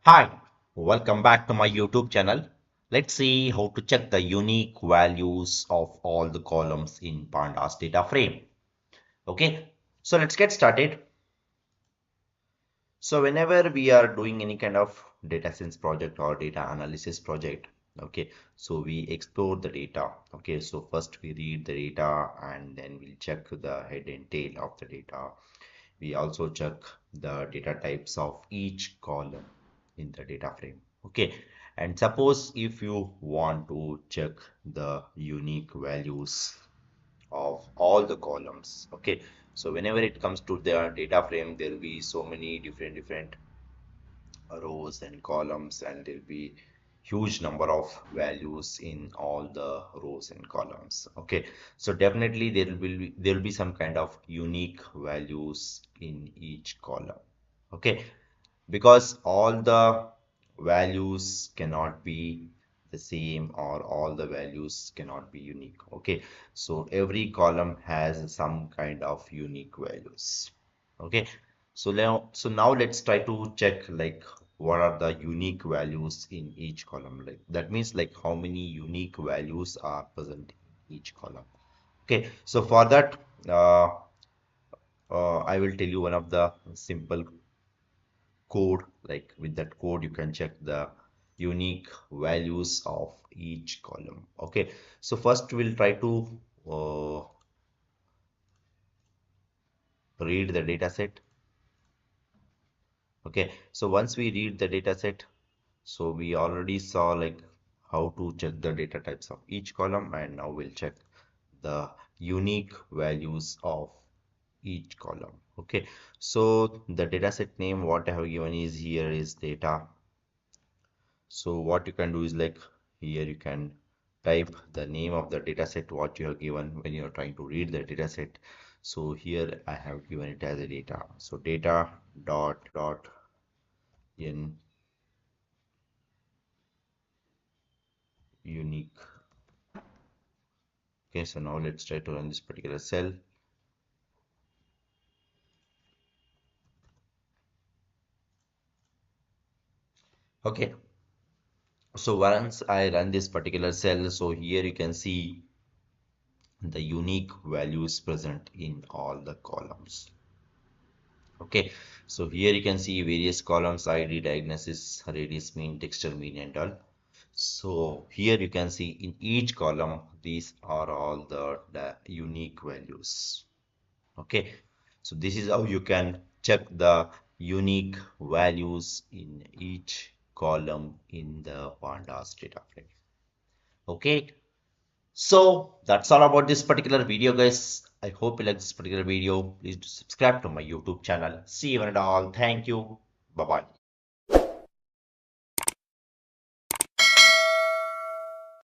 Hi, welcome back to my YouTube channel. Let's see how to check the unique values of all the columns in pandas data frame. Okay, so let's get started. So whenever we are doing any kind of data science project or data analysis project, okay, so we explore the data. Okay, so first we read the data and then we'll check the head and tail of the data. We also check the data types of each column in the data frame. Okay, and suppose if you want to check the unique values of all the columns. Okay, so whenever it comes to the data frame, there will be so many different rows and columns, and there'll be huge number of values in all the rows and columns. Okay, so definitely there will be some kind of unique values in each column. Okay, because all the values cannot be the same, or all the values cannot be unique. Okay, so every column has some kind of unique values. Okay, so now let's try to check like what are the unique values in each column. Like that means like how many unique values are present in each column. Okay, so for that I will tell you one of the simple code. Like with that code you can check the unique values of each column. Okay, so first we'll try to uh, read the data set. Okay, so once we read the data set, so we already saw like how to check the data types of each column, and now we'll check the unique values of each column. Okay, so the data set name what I have given is here is data. So what you can do is like here you can type the name of the data set what you have given when you are trying to read the data set. So here I have given it as a data. So data dot in unique. Okay, so now let's try to run this particular cell. Okay, so once I run this particular cell, so here you can see the unique values present in all the columns. Okay, so here you can see various columns: ID, diagnosis, radius, mean, texture, mean, and all. So here you can see in each column these are all the unique values. Okay, so this is how you can check the unique values in each column in the pandas data frame. Okay, so that's all about this particular video, guys. I hope you like this particular video. Please do subscribe to my YouTube channel. See you and all. Thank you. Bye bye.